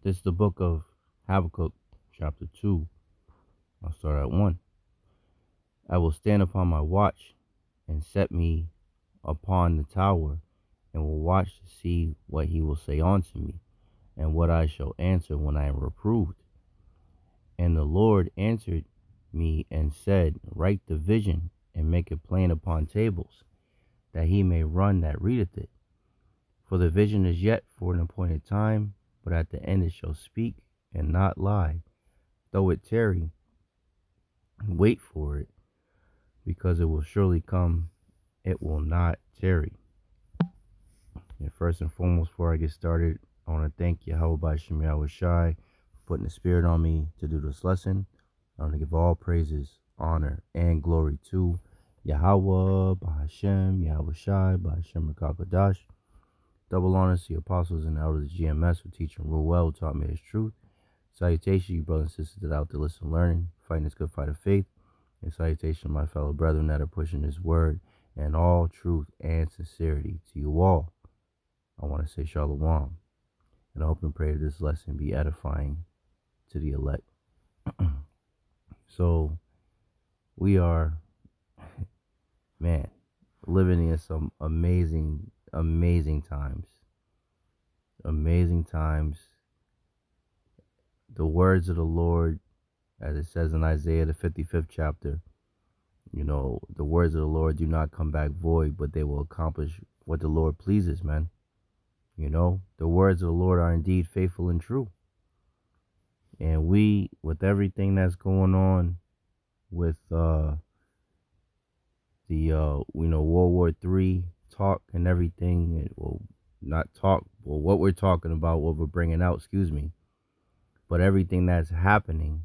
This is the book of Habakkuk, chapter 2. I'll start at 1. I will stand upon my watch and set me upon the tower, and will watch to see what he will say unto me, and what I shall answer when I am reproved. And the Lord answered me and said, Write the vision, and make it plain upon tables, that he may run that readeth it. For the vision is yet for an appointed time, but at the end it shall speak and not lie. Though it tarry, wait for it, because it will surely come, it will not tarry. And first and foremost, before I get started, I want to thank Yahawah, Bahasham, Yahawashi for putting the spirit on me to do this lesson. I want to give all praises, honor, and glory to Yahawah, Bahasham, Yahawashi, Bahasham Rakakadash. Double honors to the apostles and elders of GMS for teaching real well, who taught me his truth. Salutation, you brothers and sisters that are out there listening, learning, fighting this good fight of faith. And salutation, my fellow brethren that are pushing this word and all truth and sincerity to you all. I want to say shalom, and I hope and pray that this lesson be edifying to the elect. So, we are, living in some amazing times. Amazing times. The words of the Lord, as it says in Isaiah, the 55th chapter, the words of the Lord do not come back void, but they will accomplish what the Lord pleases, man. The words of the Lord are indeed faithful and true. And we, with everything that's going on with the World War III talk and everything, what we're talking about, what we're bringing out, but everything that's happening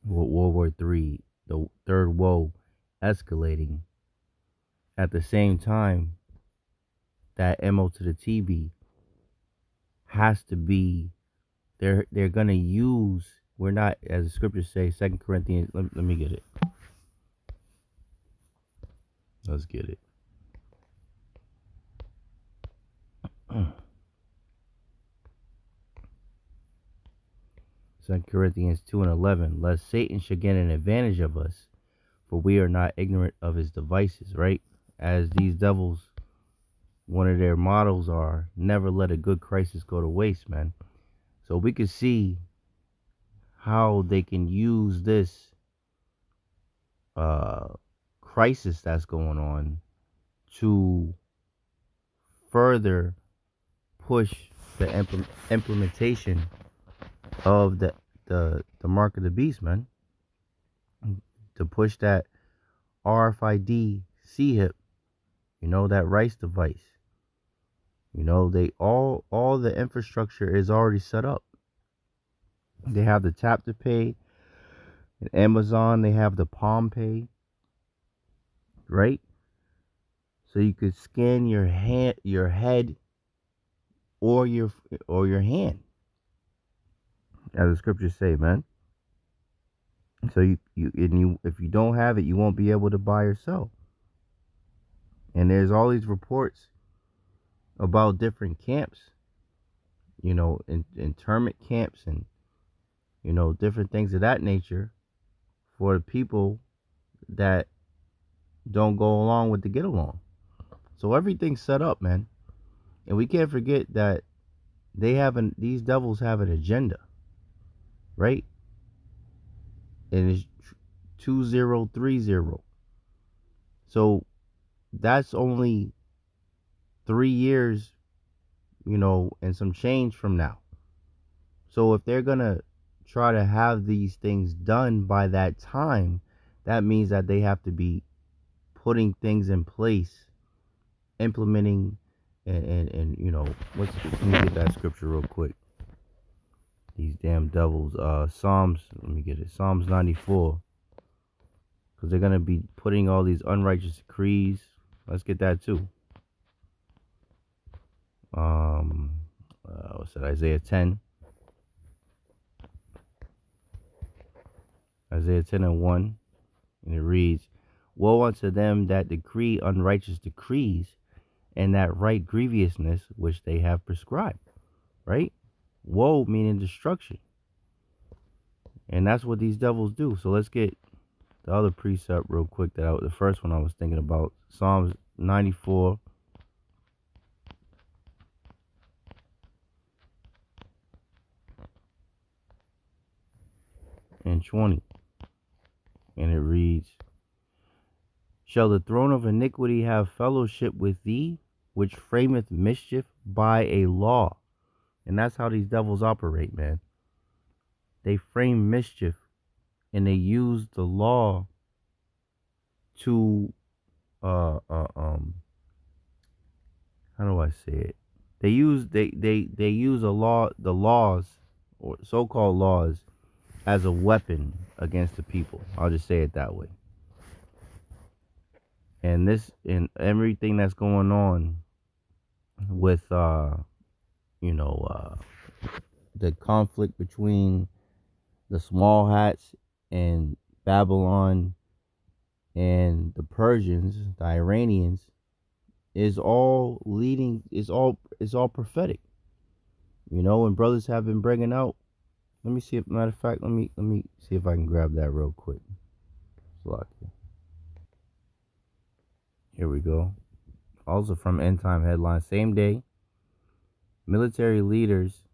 with World War III, the third woe escalating, at the same time, that MO to the TB has to be, they're going to use, we're not, as the scriptures say, 2 Corinthians, let me get it. Let's get it. 2 Corinthians 2:11, lest Satan should get an advantage of us, for we are not ignorant of his devices, right? As these devils, one of their mottos are, never let a good crisis go to waste, man. So we can see how they can use this crisis that's going on to further push the implementation of the mark of the beast, man. To push that RFID C-hip, that rice device. They all the infrastructure is already set up. They have the tap to pay. At Amazon, they have the Palm Pay, right? So you could scan your head, or your hand, as the scriptures say, man. So you if you don't have it, you won't be able to buy or sell. And there's all these reports about different camps, internment camps and different things of that nature for the people that don't go along with the get along. So everything's set up, man. And we can't forget that these devils have an agenda, right? And it's 2030. So that's only 3 years, and some change from now. So if they're going to try to have these things done by that time, that means that they have to be putting things in place, implementing, and let me get that scripture real quick. These damn devils, Psalms 94, because they're going to be putting all these unrighteous decrees. Let's get that too. What's that? Isaiah 10. Isaiah 10:1, and it reads, Woe unto them that decree unrighteous decrees, and that write grievousness which they have prescribed. Right? Woe meaning destruction. And that's what these devils do. So let's get the other precept real quick. The first one I was thinking about. Psalms 94 and 20. And it reads, shall the throne of iniquity have fellowship with thee, which frameth mischief by a law? And that's how these devils operate, man. They frame mischief and they use the law to how do I say it? They use the laws or so-called laws as a weapon against the people. I'll just say it that way. And everything that's going on with the conflict between the small hats and Babylon and the Persians, the Iranians, is all prophetic. And brothers have been bringing out. Let me see. Matter of fact, let me see if I can grab that real quick. Here we go. Also from End Time Headlines. Same day, military leaders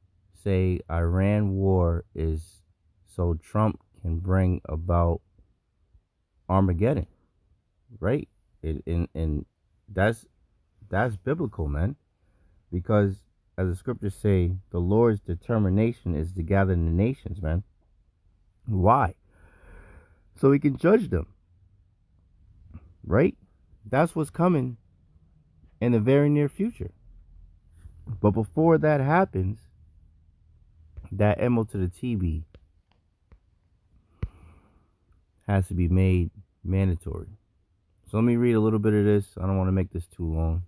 say Iran war is so Trump can bring about Armageddon. Right? And that's biblical, man. Because as the scriptures say, the Lord's determination is to gather the nations, man. Why? So he can judge them. Right? That's what's coming in the very near future. But before that happens, that MO to the TB has to be made mandatory. So let me read a little bit of this. I don't want to make this too long.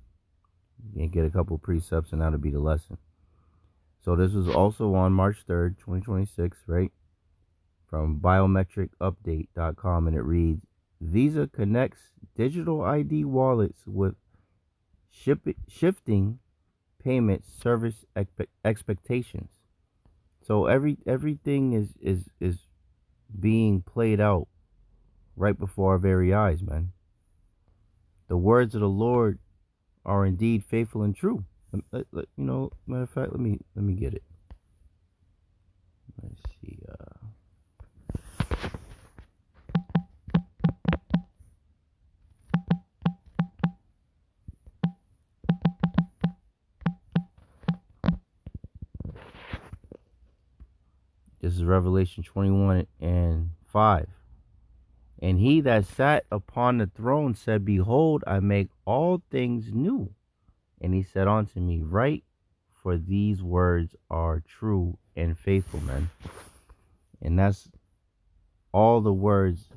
And get a couple precepts and that'll be the lesson. So this was also on March 3rd, 2026, right? From biometricupdate.com, and it reads, Visa connects digital ID wallets with shifting payment service expectations. So everything is being played out right before our very eyes, man. The words of the Lord are indeed faithful and true. Matter of fact, let me get it. Let's see. This is Revelation 21 and 5. And he that sat upon the throne said, Behold, I make all things new. And he said unto me, Write, for these words are true and faithful, man. And that's all the words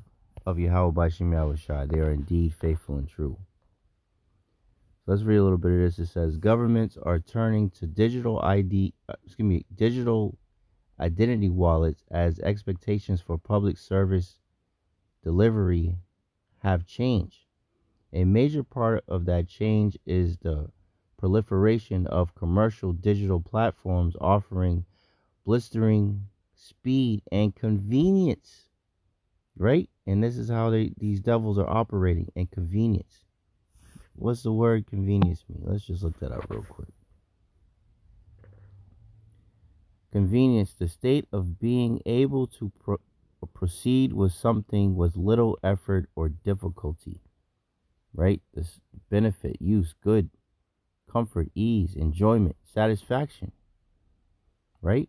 of Yahawah Bahasham Yahawashi. They are indeed faithful and true. So let's read a little bit of this. It says, governments are turning to digital identity wallets as expectations for public service delivery have changed. A major part of that change is the proliferation of commercial digital platforms offering blistering speed and convenience, right? And this is how these devils are operating, and convenience. What's the word convenience mean? Let's just look that up real quick. Convenience, the state of being able to proceed with something with little effort or difficulty, right? This benefit, use, good, comfort, ease, enjoyment, satisfaction, right?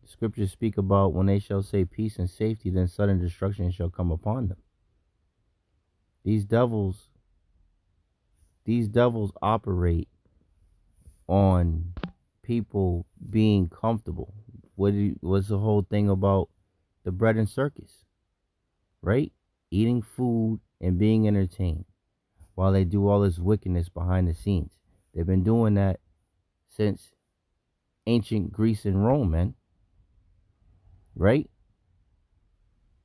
The scriptures speak about when they shall say peace and safety, then sudden destruction shall come upon them. These devils operate on people being comfortable. What's the whole thing about the bread and circus, right? Eating food and being entertained while they do all this wickedness behind the scenes. They've been doing that since ancient Greece and Rome, man. Right?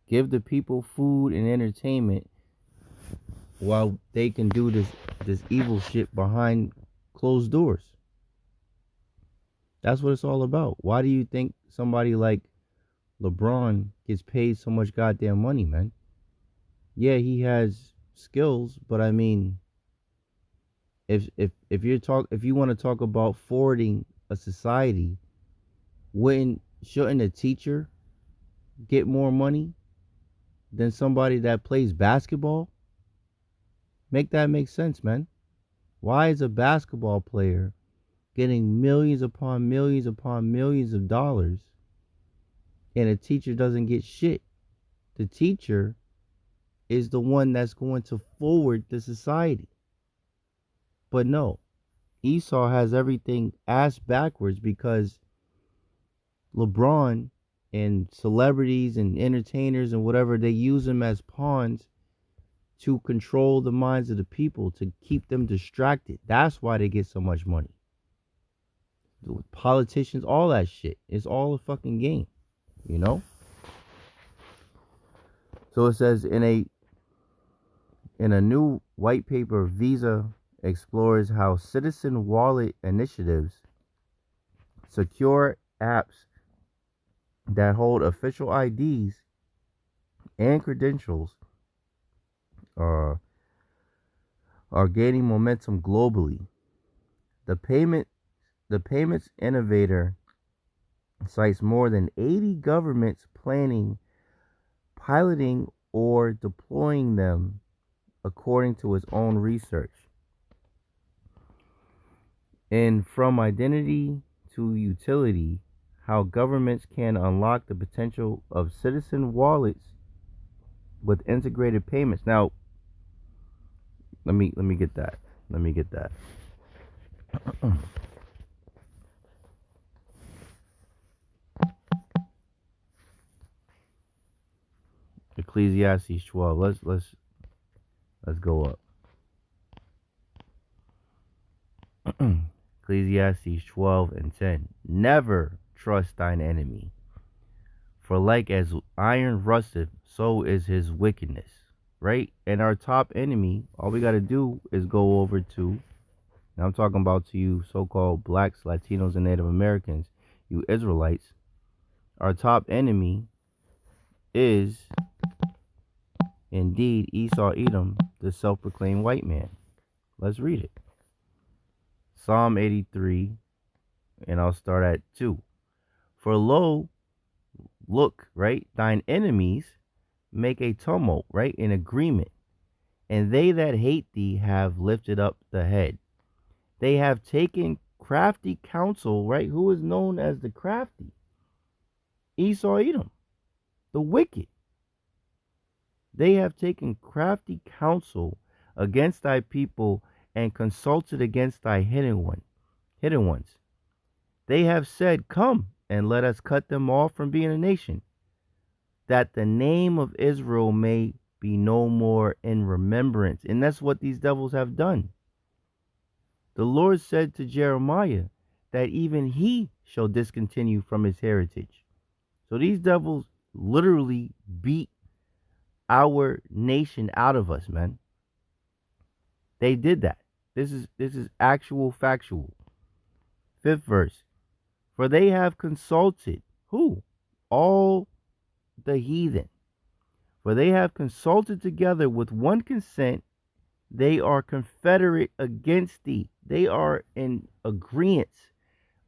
Give the people food and entertainment while they can do this evil shit behind closed doors. That's what it's all about. Why do you think somebody like LeBron gets paid so much goddamn money, man? Yeah, he has skills, but I mean, if you want to talk about forwarding a society, wouldn't shouldn't a teacher get more money than somebody that plays basketball? Make that make sense, man. Why is a basketball player getting millions upon millions upon millions of dollars and a teacher doesn't get shit? The teacher is the one that's going to forward the society. But no, Esau has everything ass backwards because LeBron and celebrities and entertainers and whatever, they use them as pawns to control the minds of the people, to keep them distracted. That's why they get so much money. Politicians, all that shit. It's all a fucking game, you know? So it says in a new white paper, Visa explores how citizen wallet initiatives, secure apps that hold official IDs and credentials are gaining momentum globally. The payments innovator cites more than 80 governments planning, piloting, or deploying them, according to its own research. And from identity to utility, how governments can unlock the potential of citizen wallets with integrated payments. Now, let me get that. Let me get that. Ecclesiastes 12. Let's go up. Ecclesiastes 12 and 10. Never trust thine enemy, for like as iron rusteth, so is his wickedness. Right? And our top enemy, all we got to do is go over to, now I'm talking about to you so-called blacks, Latinos, and Native Americans, you Israelites. Our top enemy is indeed Esau Edom, the self-proclaimed white man. Let's read it. Psalm 83, and I'll start at 2. For lo, look, right, thine enemies make a tumult, right, in agreement, and they that hate thee have lifted up the head. They have taken crafty counsel, right? Who is known as the crafty? Esau Edom, the wicked. They have taken crafty counsel against thy people and consulted against thy hidden ones. They have said, come and let us cut them off from being a nation, that the name of Israel may be no more in remembrance. And that's what these devils have done. The Lord said to Jeremiah that even he shall discontinue from his heritage. So these devils literally beat our nation out of us, man. They did that. This is actual factual. 5th verse. For they have consulted who? All the heathen. For they have consulted together with one consent. They are confederate against thee. They are in agreement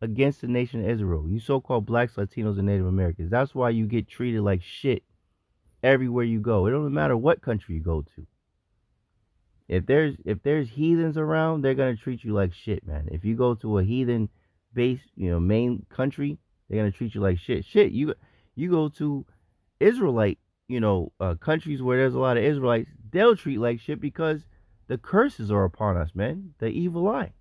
against the nation of Israel. You so-called blacks, Latinos, and Native Americans. That's why you get treated like shit everywhere you go. It doesn't matter what country you go to. If there's heathens around, they're gonna treat you like shit, man. If you go to a heathen base, main country, they're gonna treat you like shit. You go to Israelite, countries where there's a lot of Israelites, they'll treat like shit because the curses are upon us, man. The evil eye.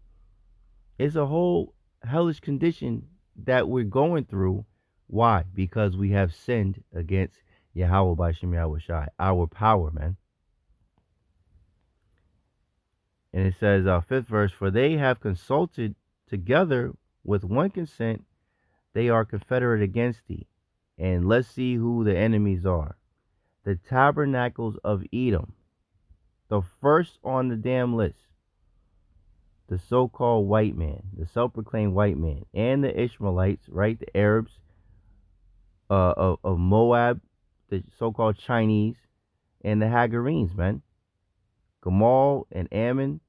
It's a whole hellish condition that we're going through. Why? Because we have sinned against Yahawah, Bahasham, Yahawashi, our power, man. And it says, 5th verse, for they have consulted together with one consent, they are confederate against thee. And let's see who the enemies are. The tabernacles of Edom, the first on the damn list. the so-called white man, the self-proclaimed white man, and the Ishmaelites, right? The Arabs of Moab, the so-called Chinese, and the Hagarenes, man. Gamal and Ammon,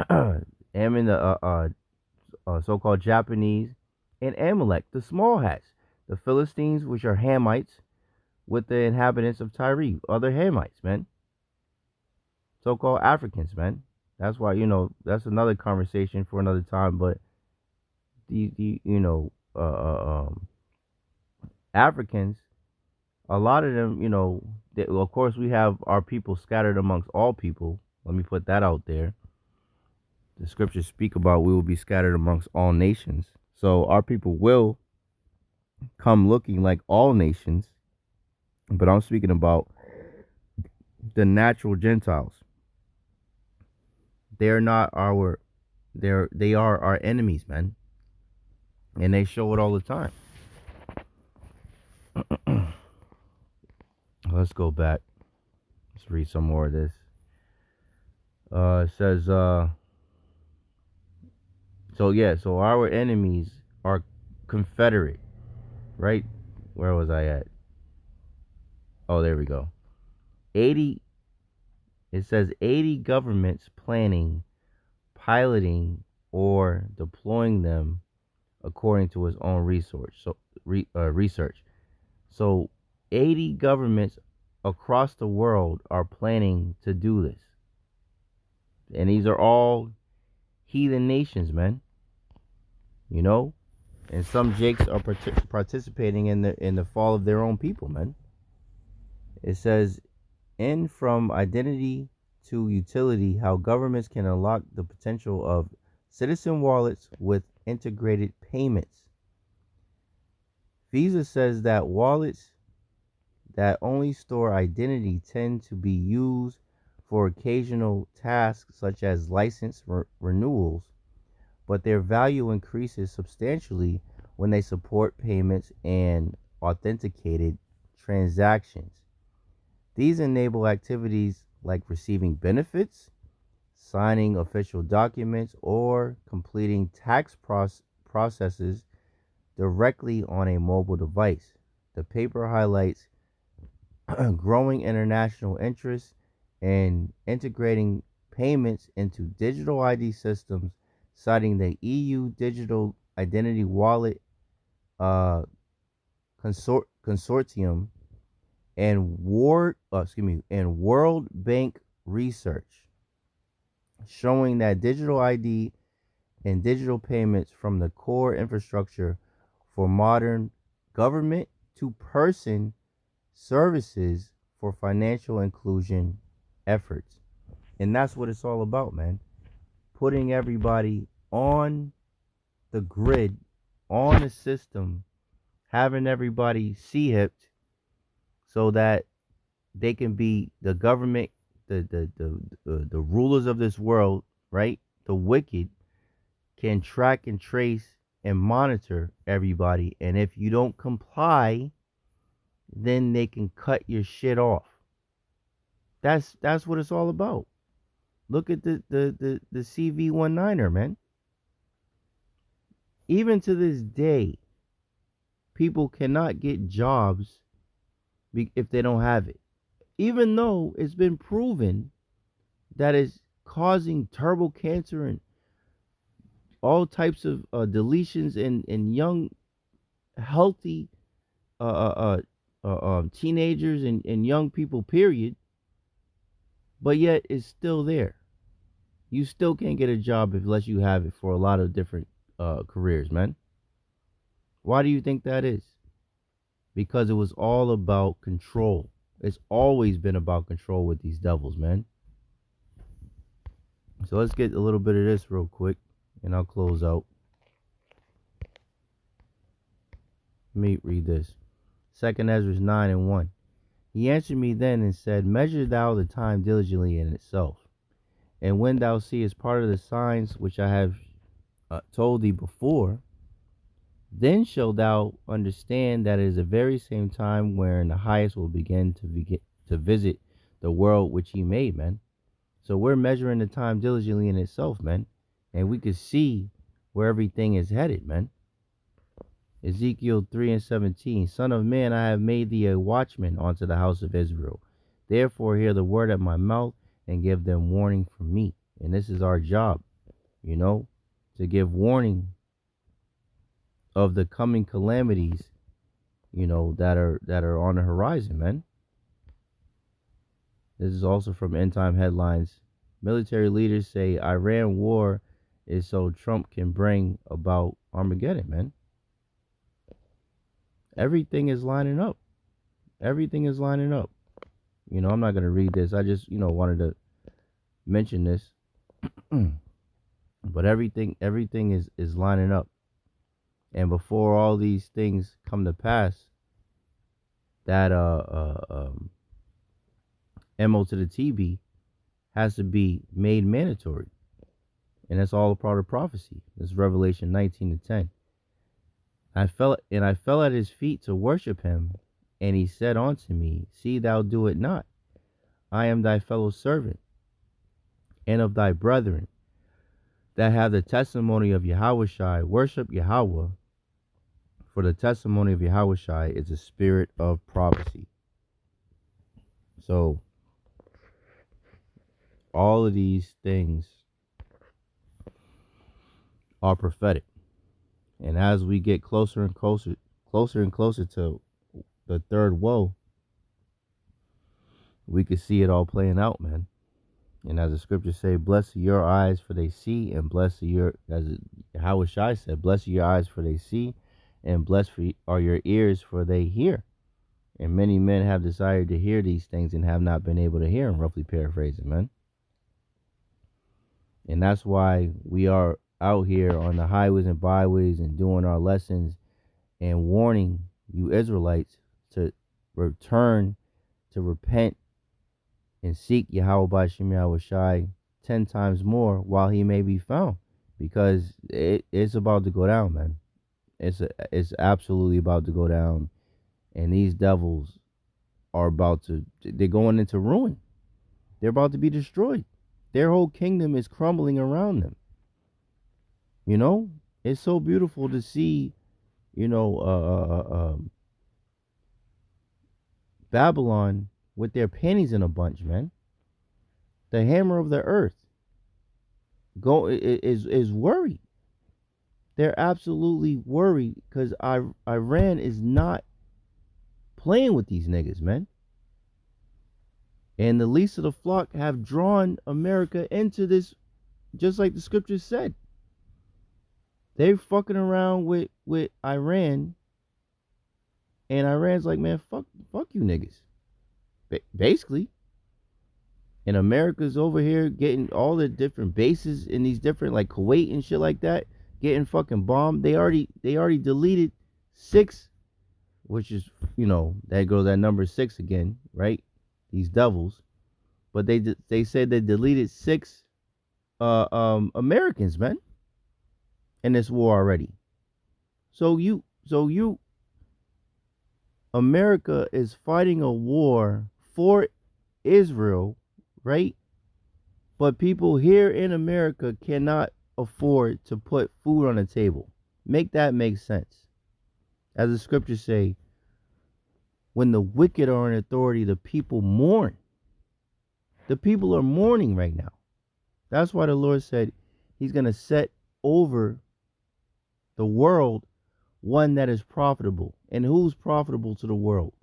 Ammon, the so-called Japanese, and Amalek, the small hats, the Philistines, which are Hamites, with the inhabitants of Tyre, other Hamites, man. So-called Africans, man. That's why, that's another conversation for another time. But the Africans, a lot of them, of course, we have our people scattered amongst all people. Let me put that out there. The scriptures speak about we will be scattered amongst all nations. So our people will come looking like all nations. But I'm speaking about the natural Gentiles. They're not they are our enemies, man. And they show it all the time. Let's go back. Let's read some more of this. It says, so our enemies are Confederate, right? Where was I at? Oh, there we go. It says 80 governments planning, piloting, or deploying them according to his own research. So 80 governments across the world are planning to do this. And these are all heathen nations, man. And some jakes are participating in the fall of their own people, man. It says, in from identity to utility, how governments can unlock the potential of citizen wallets with integrated payments. Visa says that wallets that only store identity tend to be used for occasional tasks such as license renewals, but their value increases substantially when they support payments and authenticated transactions. These enable activities like receiving benefits, signing official documents, or completing tax processes directly on a mobile device. The paper highlights growing international interest in integrating payments into digital ID systems, citing the EU Digital Identity Wallet Consortium and World Bank research showing that digital ID and digital payments from the core infrastructure for modern government to person services for financial inclusion efforts. And that's what it's all about, man. Putting everybody on the grid, on the system, having everybody C-hipped so that they can be the government, the rulers of this world, right? The wicked can track and trace and monitor everybody. And if you don't comply, then they can cut your shit off. That's what it's all about. Look at the CV19er, man. Even to this day, people cannot get jobs if they don't have it. Even though it's been proven that it's causing turbo cancer and all types of deletions in young, healthy teenagers and young people, period. But yet it's still there. You still can't get a job unless you have it for a lot of different careers, man. Why do you think that is? Because it was all about control. It's always been about control with these devils, man. So let's get a little bit of this real quick, and I'll close out. Let me read this. 2 Ezra 9:1. He answered me then and said, measure thou the time diligently in itself. And when thou seest part of the signs which I have told thee before, then shalt thou understand that it is the very same time wherein the highest will begin to visit the world which he made, man. So we're measuring the time diligently in itself, man. And we could see where everything is headed, man. Ezekiel 3:17, Son of man, I have made thee a watchman unto the house of Israel. Therefore hear the word at my mouth and give them warning from me. And this is our job, to give warning of the coming calamities, that are on the horizon, man. This is also from End Time Headlines. Military leaders say Iran war is so Trump can bring about Armageddon, man. Everything is lining up. Everything is lining up. I'm not going to read this. I just, wanted to mention this. But everything is lining up. And before all these things come to pass, that MO to the TB has to be made mandatory. And that's all a part of prophecy. This is Revelation 19:10. I fell at his feet to worship him, and he said unto me, See thou do it not. I am thy fellow servant, and of thy brethren, that have the testimony of Yahawashi. Worship Yahawah, for the testimony of Yahawashi is a spirit of prophecy. So, all of these things are prophetic. And as we get closer and closer to the third woe, we can see it all playing out, man. And as the scriptures say, blessed are your eyes for they see, and blessed are your, as Yahawashi said, blessed are your eyes for they see, and blessed are your ears for they hear. And many men have desired to hear these things and have not been able to hear them, roughly paraphrasing, man. And that's why we are out here on the highways and byways and doing our lessons and warning you Israelites to return, to repent, and seek Yahawah Bahasham Yahawashi 10 times more while he may be found, because it's about to go down, man. It's absolutely about to go down, and these devils are they're going into ruin. They're about to be destroyed. Their whole kingdom is crumbling around them. It's so beautiful to see, Babylon with their panties in a bunch, man. The hammer of the earth is worried. They're absolutely worried because Iran is not playing with these niggas, man. And the least of the flock have drawn America into this, just like the scriptures said. They're fucking around with Iran, and Iran's like, man, fuck you niggas. Basically. And America's over here getting all the different bases in these different, like Kuwait and shit like that, getting fucking bombed. They already deleted 6, which is, that goes at number 6 again, right? These devils. But they said they deleted 6 Americans, man, in this war already. So America is fighting a war for Israel, right? But people here in America cannot afford to put food on the table. Make that make sense. As the scriptures say, when the wicked are in authority, the people mourn. The people are mourning right now. That's why the Lord said he's going to set over the world one that is profitable. And who's profitable to the world?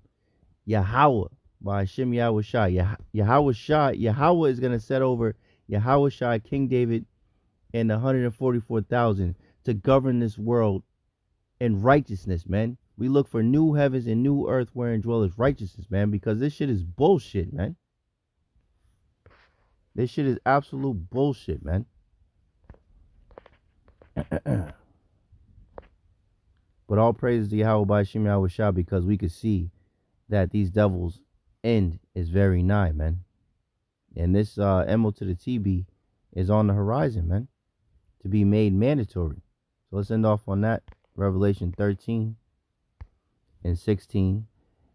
Yahawah, Bahasham Yahawashi. Yahawah is going to set over Yahawashi, King David, and the 144,000 to govern this world in righteousness, man. We look for new heavens and new earth wherein dwelleth righteousness, man, because this shit is bullshit, man. This shit is absolute bullshit, man. But all praise to Yahawah Bahasham Yahawashi, because we could see that these devils' end is very nigh, man. And this MO to the TB is on the horizon, man, to be made mandatory. So let's end off on that. Revelation 13 and 16.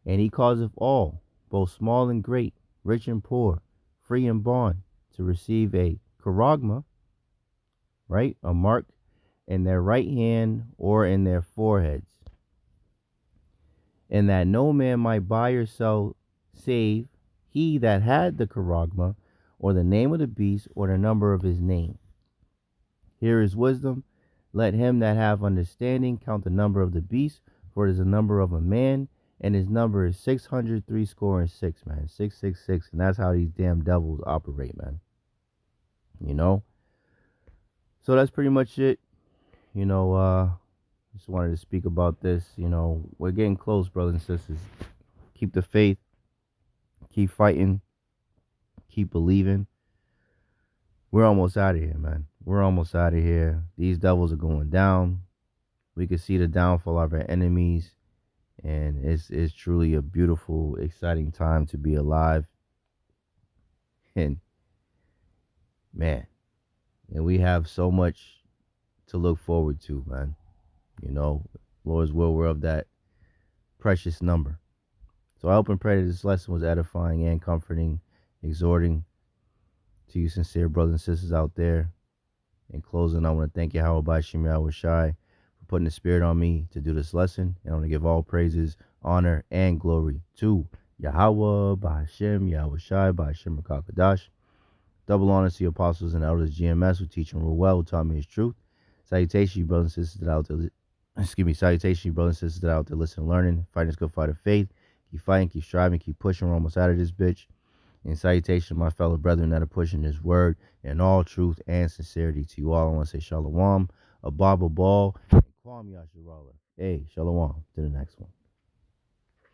And he causeth all, both small and great, rich and poor, free and bond, to receive a charagma, right? A mark in their right hand or in their foreheads, and that no man might buy or sell save he that had the charagma, or the name of the beast, or the number of his name. Here is wisdom. Let him that have understanding count the number of the beast, for it is the number of a man, and his number is 666, man. 666, and that's how these damn devils operate, man. You know? So that's pretty much it. You know, just wanted to speak about this. You know, we're getting close, brothers and sisters. Keep the faith, keep fighting, keep believing. We're almost out of here, man. We're almost out of here. These devils are going down. We can see the downfall of our enemies, and it's truly a beautiful, exciting time to be alive. And man, and we have so much to look forward to, man. You know, Lord's will, we're of that precious number. So I hope and pray that this lesson was edifying and comforting, exhorting to you sincere brothers and sisters out there. In closing, I want to thank Yahawah, Bahasham, Yahawashi, for putting the spirit on me to do this lesson. And I want to give all praises, honor, and glory to Yahawah, Bahasham, Yahawashi, Bahasham, Rakakadash. Double honor to the apostles and elders GMS who teach and rule well, who taught me his truth. Salutation, you brothers and sisters that out there. Salutation, you brothers and sisters that out there listening, learning, fighting this good fight of faith. Keep fighting, keep striving, keep pushing. We're almost out of this bitch. And salutation, my fellow brethren that are pushing this word in all truth and sincerity to you all. I want to say shalom, a baba ball, and kwam yasharala. Hey, shalom. To the next one.